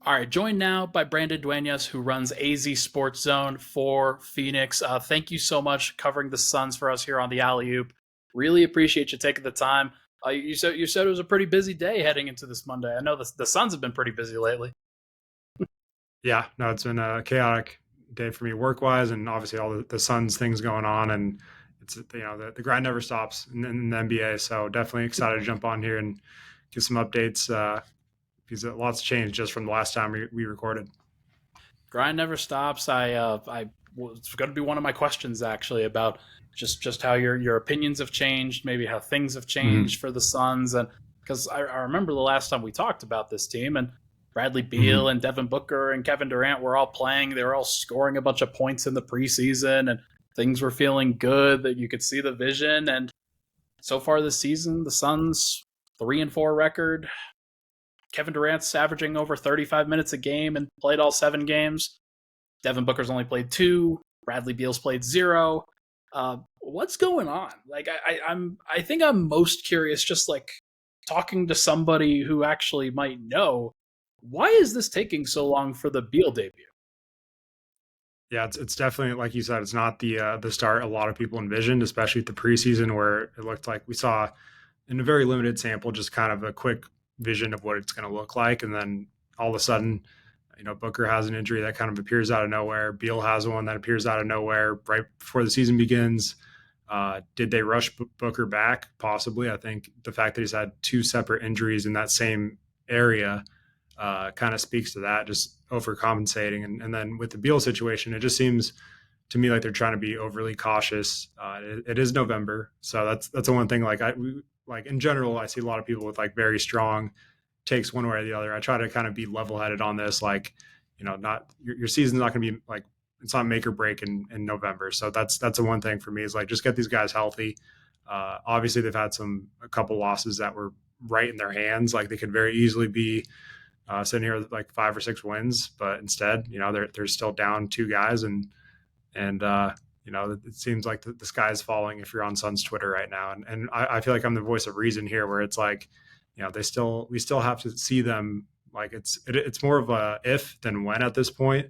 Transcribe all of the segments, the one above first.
All right, joined now by Brandon Duenas, who runs AZ Sports Zone for Phoenix. Thank you so much covering the Suns for us here on the Alley Oop. Really appreciate you taking the time. You said it was a pretty busy day heading into this Monday. I know the Suns have been pretty busy lately. Yeah, no, it's been a chaotic day for me work-wise, and obviously all the Suns things going on, and it's the grind never stops in the NBA. So definitely excited to jump on here and give some updates because lots changed just from the last time we recorded. Grind never stops. I was going to be one of my questions actually about just how your opinions have changed, maybe how things have Mm-hmm. changed for the Suns, and because I remember the last time we talked about this team and Bradley Beal Mm-hmm. and Devin Booker and Kevin Durant were all playing. They were all scoring a bunch of points in the preseason, and things were feeling good. That you could see the vision. And so far this season, the Suns 3-4 record. Kevin Durant's averaging over 35 minutes a game and played all 7 games. Devin Booker's only played 2. Bradley Beal's played 0. What's going on? Like I think I'm most curious, just like talking to somebody who actually might know. Why is this taking so long for the Beal debut? Yeah, it's definitely like you said. It's not the start a lot of people envisioned, especially at the preseason where it looked like we saw in a very limited sample just kind of a quick vision of what it's going to look like, and then all of a sudden, Booker has an injury that kind of appears out of nowhere. Beal has one that appears out of nowhere right before the season begins. Did they rush Booker back? Possibly. I think the fact that he's had 2 separate injuries in that same area kind of speaks to that, just overcompensating. And then with the Beal situation, it just seems to me like they're trying to be overly cautious. It is November, so that's the one thing. Like in general, I see a lot of people with like very strong takes one way or the other. I try to kind of be level headed on this. Like, not your season's not going to be like it's not make or break in November. So that's the one thing for me is like just get these guys healthy. Obviously, they've had a couple losses that were right in their hands. Like they could very easily be sitting here with like 5 or 6 wins, but instead, they're still down 2 guys, and it seems like the sky is falling if you're on Suns Twitter right now, and I feel like I'm the voice of reason here, where it's like, we still have to see them. Like it's more of a if than when at this point.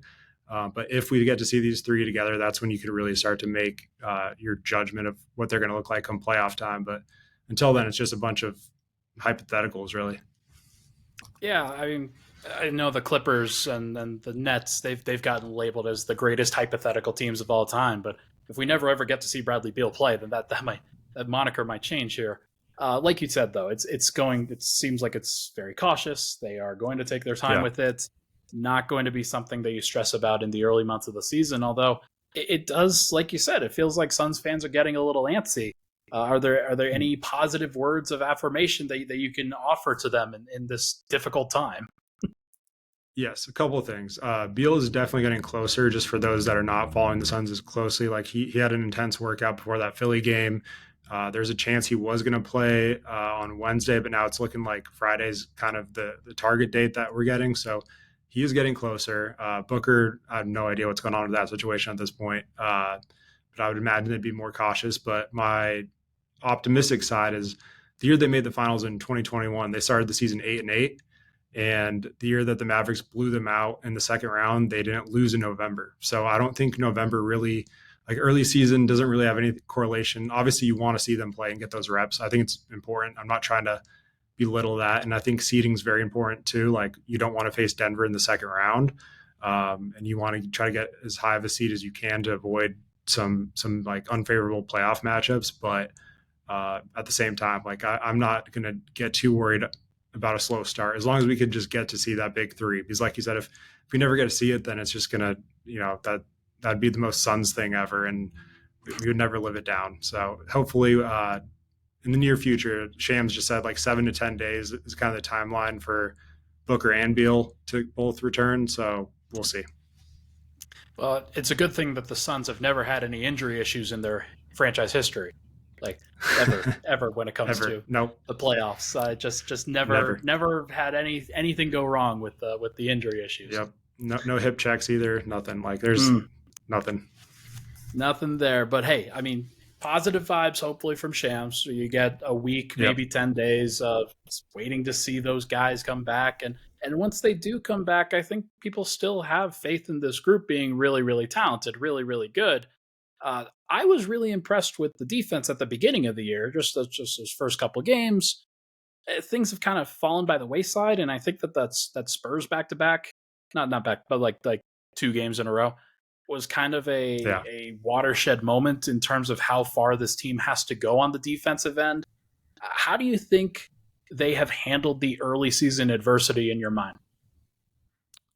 But if we get to see these 3 together, that's when you could really start to make your judgment of what they're going to look like come playoff time. But until then, it's just a bunch of hypotheticals, really. Yeah, I mean, I know the Clippers and the Nets, they've gotten labeled as the greatest hypothetical teams of all time. But if we never ever get to see Bradley Beal play, then that moniker might change here. Like you said, though, it seems like it's very cautious. They are going to take their time Yeah. with it. Not going to be something that you stress about in the early months of the season. Although it does, like you said, it feels like Suns fans are getting a little antsy. Are there any positive words of affirmation that you can offer to them in this difficult time? Yes, a couple of things. Beal is definitely getting closer. Just for those that are not following the Suns as closely, like he had an intense workout before that Philly game. There's a chance he was going to play on Wednesday, but now it's looking like Friday's kind of the target date that we're getting. So he is getting closer. Booker, I have no idea what's going on with that situation at this point, but I would imagine they'd be more cautious. But my optimistic side is the year they made the finals in 2021, they started the season 8-8. And the year that the Mavericks blew them out in the second round, they didn't lose in November. So I don't think November really, like early season, doesn't really have any correlation. Obviously, you want to see them play and get those reps. I think it's important. I'm not trying to belittle that. And I think seeding is very important too. Like you don't want to face Denver in the second round. And you want to try to get as high of a seed as you can to avoid some like unfavorable playoff matchups. But at the same time, like I'm not going to get too worried about a slow start as long as we could just get to see that big 3. Because like you said, if we never get to see it, then it's just gonna, that'd be the most Suns thing ever, and we would never live it down. So hopefully in the near future, Shams just said like 7 to 10 days is kind of the timeline for Booker and Beal to both return. So we'll see. Well, it's a good thing that the Suns have never had any injury issues in their franchise history, like ever when it comes Ever. to Nope. the playoffs. I just Never. never had anything go wrong with the injury issues. Yep. No hip checks either. Nothing. Like there's Mm, nothing. nothing there. But hey, I mean, positive vibes, hopefully, from Shams. So you get a week, Yep. maybe 10 days of waiting to see those guys come back. And once they do come back, I think people still have faith in this group being really, really talented, really, really good. I was really impressed with the defense at the beginning of the year, just those first couple of games. Things have kind of fallen by the wayside, and I think that Spurs back to back, not back, but like 2 games in a row, was kind of Yeah. a watershed moment in terms of how far this team has to go on the defensive end. How do you think they have handled the early season adversity in your mind?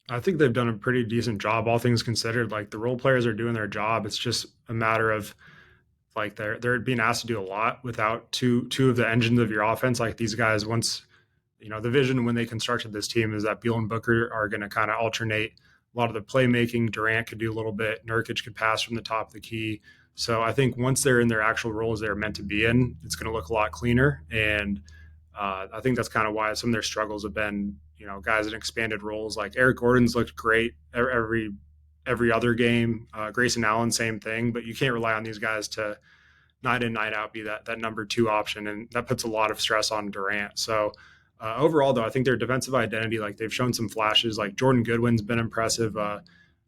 I think they've done a pretty decent job, all things considered. Like the role players are doing their job. It's just a matter of like they're being asked to do a lot without two of the engines of your offense. Like these guys, once the vision when they constructed this team is that Beal and Booker are going to kind of alternate a lot of the playmaking. Durant could do a little bit. Nurkic could pass from the top of the key. So I think once they're in their actual roles they're meant to be in, it's going to look a lot cleaner. And I think that's kind of why some of their struggles have been, guys in expanded roles. Like Eric Gordon's looked great every other game. Grayson Allen, same thing. But you can't rely on these guys to night in, night out be that number 2 option, and that puts a lot of stress on Durant. So overall, though, I think their defensive identity, like they've shown some flashes. Like Jordan Goodwin's been impressive.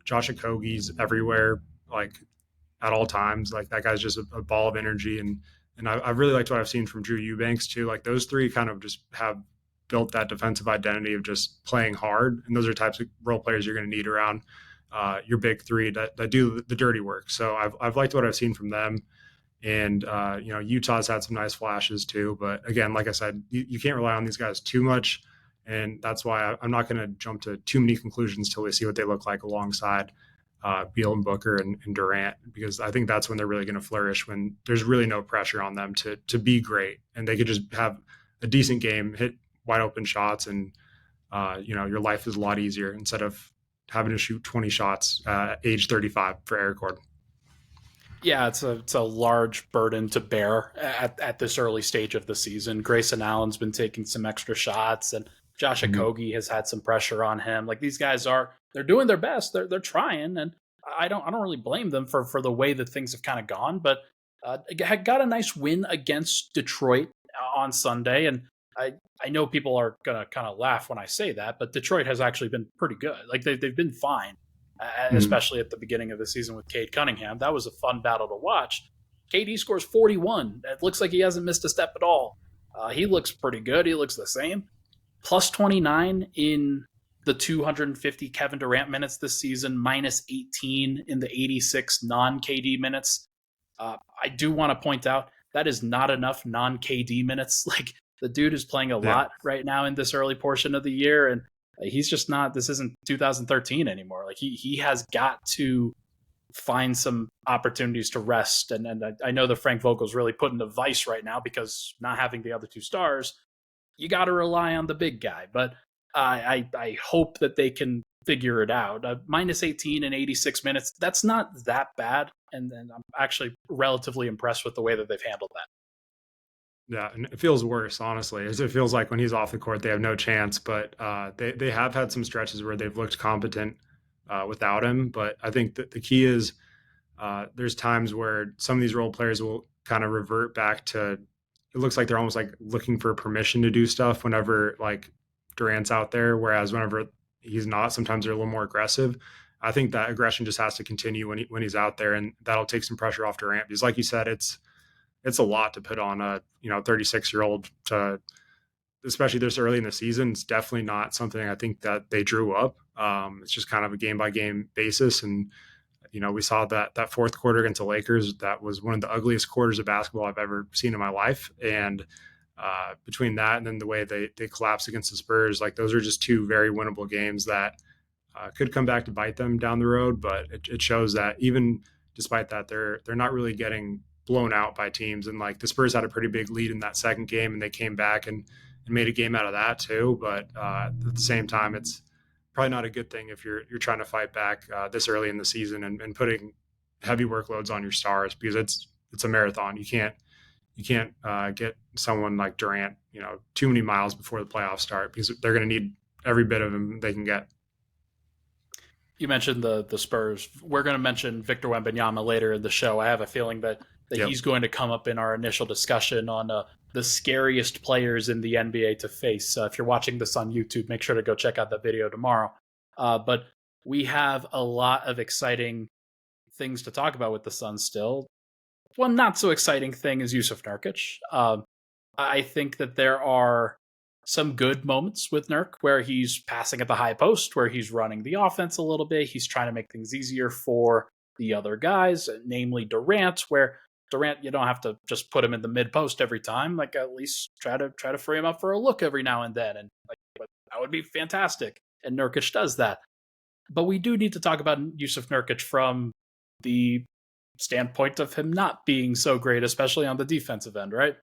Josh Okogie's everywhere, like at all times. Like that guy's just a ball of energy, and I've really liked what I've seen from Drew Eubanks too. Like those three kind of just have built that defensive identity of just playing hard, and those are types of role players you're going to need around your big three that do the dirty work. So I've liked what I've seen from them. And, Utah's had some nice flashes too. But again, like I said, you can't rely on these guys too much. And that's why I'm not going to jump to too many conclusions till we see what they look like alongside Beal and Booker and Durant, because I think that's when they're really going to flourish, when there's really no pressure on them to be great. And they could just have a decent game, hit wide open shots, and, your life is a lot easier instead of having to shoot 20 shots age 35 for Eric Gordon. Yeah, it's a large burden to bear at this early stage of the season. Grayson Allen's been taking some extra shots, and Josh Okogie has had some pressure on him. Like these guys they're doing their best. They're trying, and I don't really blame them for the way that things have kind of gone. But got a nice win against Detroit on Sunday, and I know people are gonna kind of laugh when I say that, but Detroit has actually been pretty good. Like they've been fine. Especially at the beginning of the season with Cade Cunningham. That was a fun battle to watch. KD scores 41. It looks like he hasn't missed a step at all. He looks pretty good. He looks the same. Plus 29 in the 250 Kevin Durant minutes this season, minus 18 in the 86 non-KD minutes. I do want to point out that is not enough non-KD minutes. Like the dude is playing a lot right now in this early portion of the year, and he's just not. This isn't 2013 anymore. Like he has got to find some opportunities to rest. And I know that Frank Vogel's really put into vice right now because not having the other 2 stars, you got to rely on the big guy. But I hope that they can figure it out. Minus 18 in 86 minutes. That's not that bad. And I'm actually relatively impressed with the way that they've handled that. Yeah, and it feels worse, honestly. As it feels like when he's off the court, they have no chance. But they have had some stretches where they've looked competent without him. But I think that the key is there's times where some of these role players will kind of revert back to. It looks like they're almost like looking for permission to do stuff whenever like Durant's out there, whereas whenever he's not, sometimes they're a little more aggressive. I think that aggression just has to continue when he's out there, and that'll take some pressure off Durant because, like you said, it's a lot to put on a 36-year-old to, especially this early in the season. It's definitely not something I think that they drew up. It's just kind of a game by game basis. And, we saw that fourth quarter against the Lakers. That was one of the ugliest quarters of basketball I've ever seen in my life. And between that and then the way they collapsed against the Spurs, like those are just 2 very winnable games that could come back to bite them down the road. But it shows that even despite that, they're not really getting blown out by teams. And like the Spurs had a pretty big lead in that second game, and they came back and made a game out of that too. But at the same time, it's probably not a good thing if you're trying to fight back this early in the season and putting heavy workloads on your stars, because it's a marathon. You can't get someone like Durant, too many miles before the playoffs start, because they're going to need every bit of him they can get. You mentioned the Spurs. We're going to mention Victor Wembanyama later in the show. I have a feeling that that Yep. he's going to come up in our initial discussion on the scariest players in the NBA to face. If you're watching this on YouTube, make sure to go check out that video tomorrow. But we have a lot of exciting things to talk about with the Suns still. One not so exciting thing is Jusuf Nurkic. I think that there are some good moments with Nurk where he's passing at the high post, where he's running the offense a little bit. He's trying to make things easier for the other guys, namely Durant, where Durant, you don't have to just put him in the mid post every time. Like, at least try to free him up for a look every now and then. And like, that would be fantastic. And Nurkic does that. But we do need to talk about Jusuf Nurkic from the standpoint of him not being so great, especially on the defensive end, right?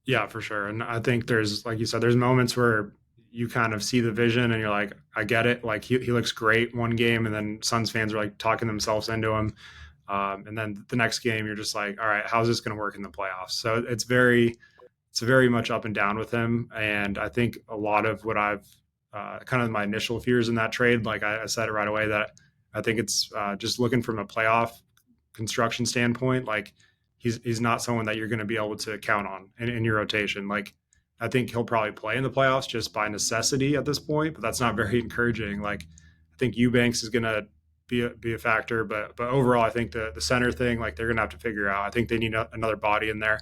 Yeah, for sure. And I think there's, like you said, there's moments where you kind of see the vision and you're like, I get it. Like he looks great one game, and then Suns fans are like talking themselves into him. And then the next game, you're just like, all right, how's this going to work in the playoffs? So it's very much up and down with him. And I think a lot of what I've kind of my initial fears in that trade, like I said it right away, that I think it's just looking from a playoff construction standpoint, like he's not someone that you're going to be able to count on in your rotation. Like I think he'll probably play in the playoffs just by necessity at this point, but that's not very encouraging. Like I think Eubanks is going to be a factor, but overall, I think the center thing, like they're going to have to figure out. I think they need another body in there.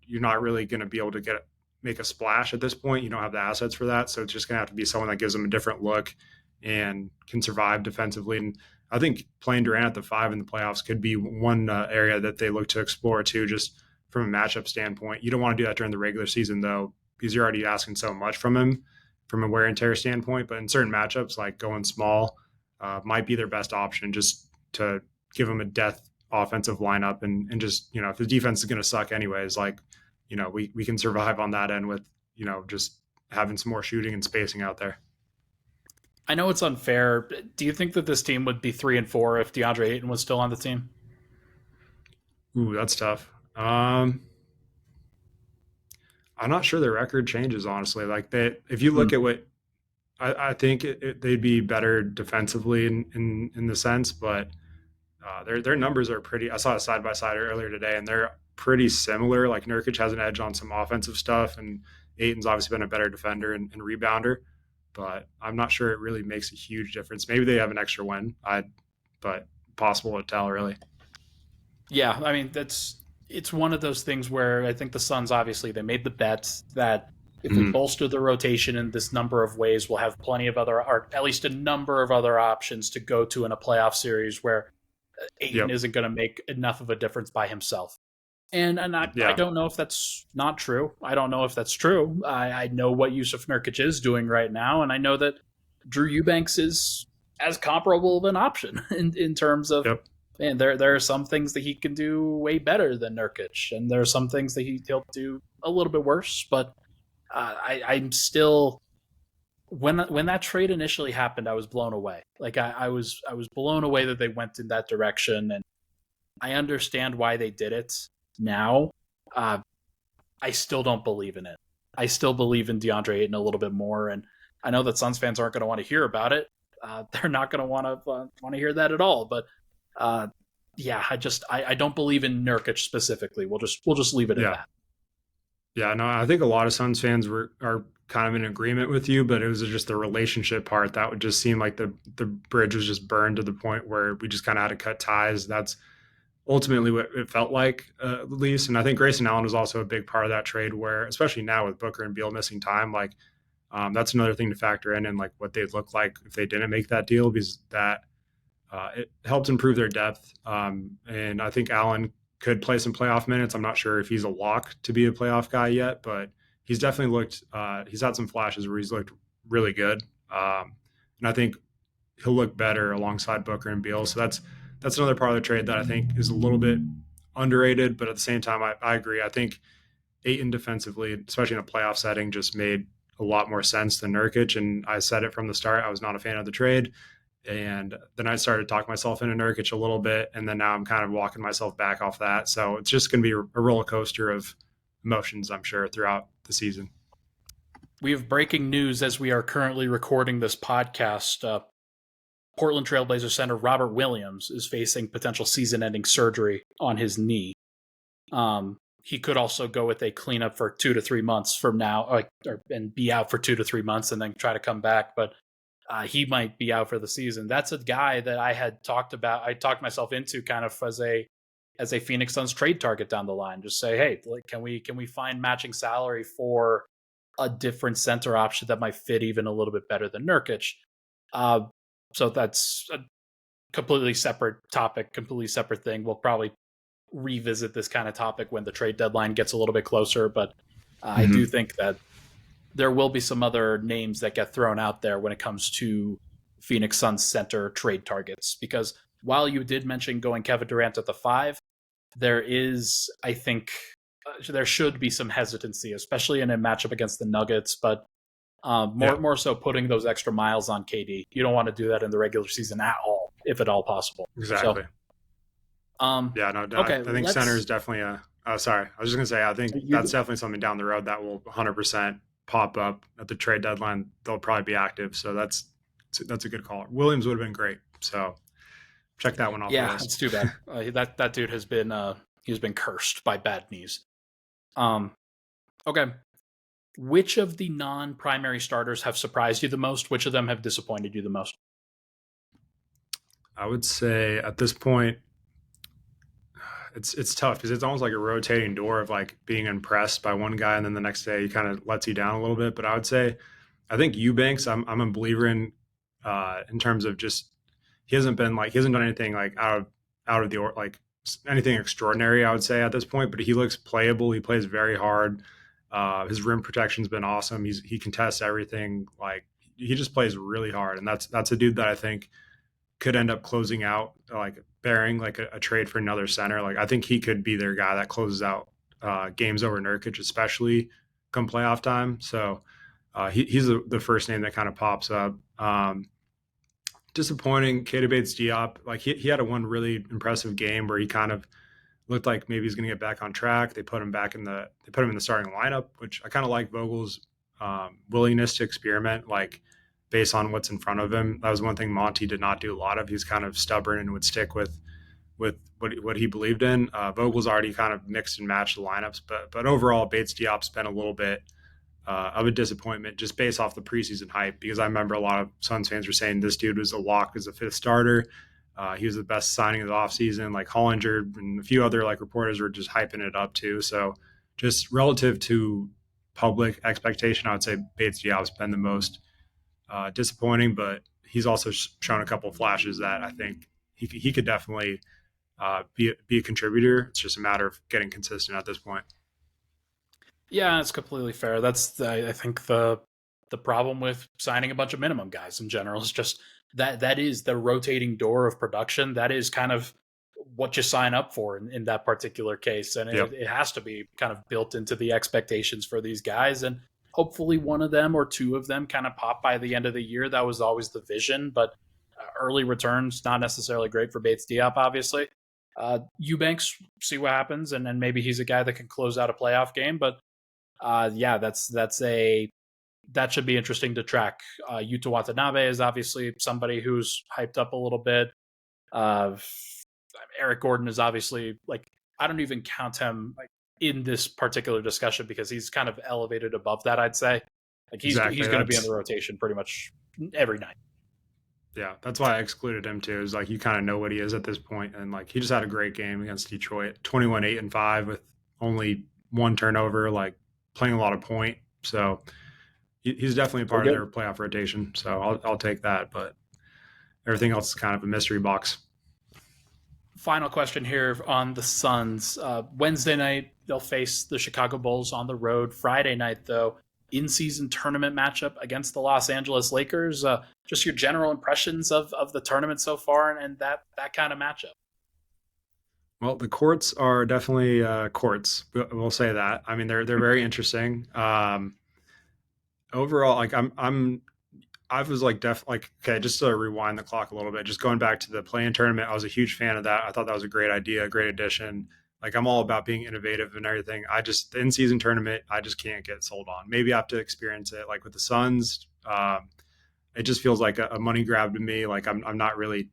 You're not really going to be able to make a splash at this point. You don't have the assets for that, so it's just going to have to be someone that gives them a different look and can survive defensively. And I think playing Durant at the 5 in the playoffs could be one area that they look to explore too, just from a matchup standpoint. You don't want to do that during the regular season though, because you're already asking so much from him from a wear and tear standpoint. But in certain matchups, like going small, might be their best option, just to give them a death offensive lineup and just, if the defense is going to suck anyways, like, we can survive on that end with, just having some more shooting and spacing out there. I know it's unfair. Do you think that this team would be 3-4 if DeAndre Ayton was still on the team? Ooh, that's tough. I'm not sure their record changes, honestly. Like if you look at what I think they'd be better defensively in the sense, but their numbers are pretty. I saw a side by side earlier today, and they're pretty similar. Like Nurkic has an edge on some offensive stuff, and Ayton's obviously been a better defender and rebounder. But I'm not sure it really makes a huge difference. Maybe they have an extra win, but possible to tell, really. Yeah, I mean it's one of those things where I think the Suns, obviously they made the bet that if we bolster the rotation in this number of ways, we'll have plenty of other, or at least a number of other options to go to in a playoff series where Ayton isn't going to make enough of a difference by himself. And I don't know if that's not true. I don't know if that's true. I know what Jusuf Nurkic is doing right now, and I know that Drew Eubanks is as comparable of an option in terms of, man, there are some things that he can do way better than Nurkic, and there are some things that he'll do a little bit worse. But I'm still, when that trade initially happened, I was blown away. Like I was blown away that they went in that direction, and I understand why they did it. Now, I still don't believe in it. I still believe in DeAndre Ayton a little bit more, and I know that Suns fans aren't going to want to hear about it. They're not going to want to hear that at all. But yeah, I don't believe in Nurkic specifically. We'll just leave it at that. Yeah, no, I think a lot of Suns fans are kind of in agreement with you, but it was just the relationship part that would just seem like the bridge was just burned to the point where we just kind of had to cut ties. That's ultimately what it felt like, at least. And I think Grayson Allen was also a big part of that trade, where, especially now with Booker and Beal missing time, like that's another thing to factor in, and like what they'd look like if they didn't make that deal, because that it helped improve their depth. And I think Allen could play some playoff minutes. I'm not sure if he's a lock to be a playoff guy yet, but he's definitely looked, he's had some flashes where he's looked really good. And I think he'll look better alongside Booker and Beal. So that's another part of the trade that I think is a little bit underrated, but at the same time, I agree. I think Ayton defensively, especially in a playoff setting, just made a lot more sense than Nurkic. And I said it from the start, I was not a fan of the trade. And then I started talking myself into Nurkic a little bit. And then now I'm kind of walking myself back off that. So it's just going to be a roller coaster of emotions, I'm sure, throughout the season. We have breaking news as we are currently recording this podcast. Portland Trailblazers center Robert Williams is facing potential season-ending surgery on his knee. He could also go with a cleanup for 2 to 3 months from now, and be out for 2 to 3 months and then try to come back. But he might be out for the season. That's a guy that I had talked about. I talked myself into kind of as a Phoenix Suns trade target down the line. Just say, hey, like, can we find matching salary for a different center option that might fit even a little bit better than Nurkic? So that's a completely separate topic, completely separate thing. We'll probably revisit this kind of topic when the trade deadline gets a little bit closer. But I do think that there will be some other names that get thrown out there when it comes to Phoenix Suns center trade targets. Because while you did mention going Kevin Durant at the 5, there is, I think, there should be some hesitancy, especially in a matchup against the Nuggets. But more so putting those extra miles on KD. You don't want to do that in the regular season at all, if at all possible. Exactly. So, I think center is definitely sorry. I was just going to say, I think that's definitely something down the road that will 100% pop up at the trade deadline. They'll probably be active. So that's a good call. Williams would have been great. So check that one off. Yeah, it's too bad. That dude has been he's been cursed by bad knees. Okay. Which of the non-primary starters have surprised you the most? Which of them have disappointed you the most? I would say at this point, it's tough because it's almost like a rotating door of like being impressed by one guy and then the next day he kind of lets you down a little bit. But I would say, I think Eubanks, I'm a believer in terms of just he hasn't done anything like out of the like anything extraordinary, I would say at this point. But he looks playable. He plays very hard. His rim protection's been awesome. He contests everything. Like he just plays really hard, and that's a dude that I think could end up closing out, like bearing like a trade for another center. Like I think he could be their guy that closes out games over Nurkic, especially come playoff time. So he's the first name that kind of pops up. Disappointing, Keita Bates-Diop. Like he had one really impressive game where he kind of looked like maybe he's going to get back on track. They put him in the starting lineup, which I kind of like Vogel's willingness to experiment, like based on what's in front of him. That was one thing Monty did not do a lot of. He's kind of stubborn and would stick with what he believed in. Vogel's already kind of mixed and matched the lineups, but overall Bates-Diop's been a little bit of a disappointment just based off the preseason hype, because I remember a lot of Suns fans were saying this dude was a lock as a fifth starter. He was the best signing of the offseason. Like Hollinger and a few other like reporters were just hyping it up too. So just relative to public expectation, I would say Bates-Diop's been the most disappointing, but he's also shown a couple of flashes that I think he could definitely be a contributor. It's just a matter of getting consistent at this point. Yeah, it's completely fair. That's I think the problem with signing a bunch of minimum guys in general is just that is the rotating door of production. That is kind of what you sign up for in that particular case. And it has to be kind of built into the expectations for these guys. And hopefully one of them or two of them kind of pop by the end of the year. That was always the vision, but early returns, not necessarily great for Bates-Diop, obviously. Eubanks, see what happens. And then maybe he's a guy that can close out a playoff game. But that should be interesting to track. Yuta Watanabe is obviously somebody who's hyped up a little bit. Eric Gordon is obviously, like, I don't even count him like in this particular discussion because he's kind of elevated above that, I'd say. Like he's going to be in the rotation pretty much every night. Yeah, that's why I excluded him too. Is like you kind of know what he is at this point, and like he just had a great game against Detroit, 21-8-5 with only one turnover, like playing a lot of point. So he's definitely a part of their playoff rotation. So I'll take that, but everything else is kind of a mystery box. Final question here on the Suns. Wednesday night, they'll face the Chicago Bulls on the road. Friday night, though, in-season tournament matchup against the Los Angeles Lakers. Just your general impressions of the tournament so far and that kind of matchup. Well, the courts are definitely courts. We'll say that. I mean, they're very interesting. Overall, like I was like okay, just to rewind the clock a little bit, just going back to the play-in tournament, I was a huge fan of that. I thought that was a great idea, a great addition. Like I'm all about being innovative and everything. The in-season tournament, I just can't get sold on. Maybe I have to experience it like with the Suns. it just feels like a money grab to me. Like I'm not really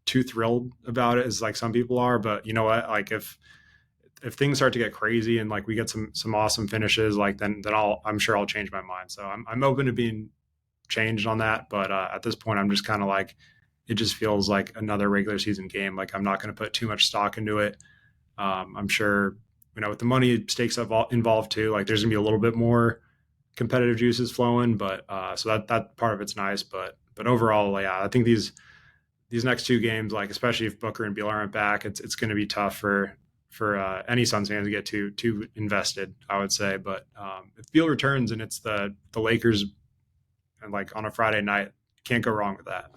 too thrilled about it as like some people are, but you know what? Like if things start to get crazy and like we get some awesome finishes, like then I'm sure I'll change my mind. So I'm open to being changed on that. But at this point, I'm just kind of like, it just feels like another regular season game. Like I'm not going to put too much stock into it. I'm sure, with the money stakes involved too, like there's gonna be a little bit more competitive juices flowing, but so that part of it's nice. But overall, yeah, I think these next two games, like especially if Booker and Beal aren't back, it's going to be tough for any Suns fans to get too invested, I would say. But if Beal returns and it's the Lakers, and like on a Friday night, can't go wrong with that.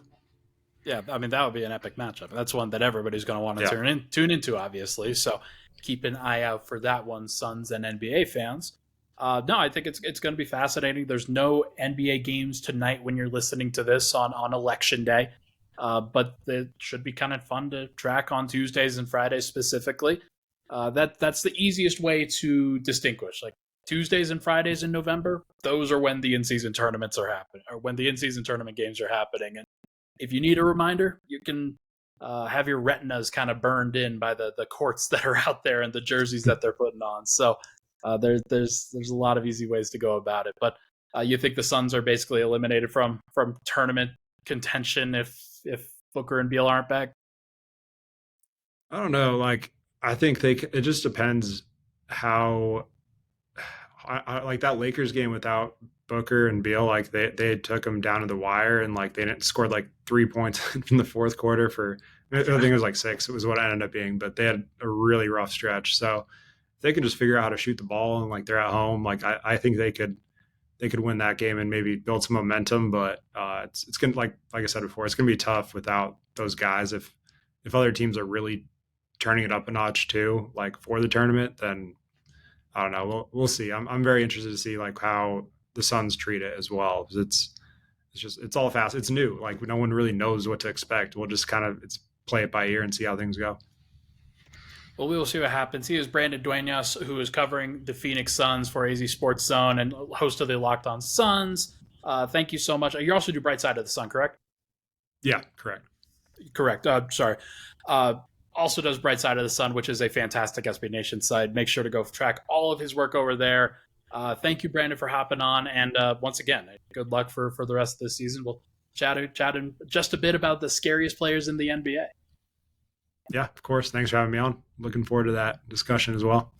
Yeah, I mean that would be an epic matchup. That's one that everybody's going to want to Yeah. tune into, obviously. So keep an eye out for that one, Suns and NBA fans. No, I think it's going to be fascinating. There's no NBA games tonight when you're listening to this on election day, but it should be kind of fun to track on Tuesdays and Fridays specifically. That's the easiest way to distinguish. Like Tuesdays and Fridays in November, those are when the in-season tournaments are happening, or when the in-season tournament games are happening. And if you need a reminder, you can have your retinas kind of burned in by the courts that are out there and the jerseys that they're putting on. So there's a lot of easy ways to go about it. But you think the Suns are basically eliminated from tournament contention if Booker and Beal aren't back? I don't know. Like I think it just depends how I like that Lakers game without Booker and Beal. Like they took them down to the wire and like they didn't scored like 3 points in the fourth quarter for I think it was like 6. It was what it ended up being, but they had a really rough stretch. So if they can just figure out how to shoot the ball and like they're at home, like I think they could win that game and maybe build some momentum. But it's gonna like I said before, it's gonna be tough without those guys. If other teams are really turning it up a notch too, like for the tournament, then I don't know. We'll see. I'm very interested to see like how the Suns treat it as well. It's all fast. It's new. Like no one really knows what to expect. We'll just kind of play it by ear and see how things go. Well, we will see what happens. He is Brandon Duenas, who is covering the Phoenix Suns for AZ Sports Zone and host of the Locked On Suns. Thank you so much. You also do Bright Side of the Sun, correct? Yeah, correct. Correct. Sorry. Also does Bright Side of the Sun, which is a fantastic SB Nation site. Make sure to go track all of his work over there. Thank you, Brandon, for hopping on. And once again, good luck for the rest of the season. We'll chat in just a bit about the scariest players in the NBA. Yeah, of course. Thanks for having me on. Looking forward to that discussion as well.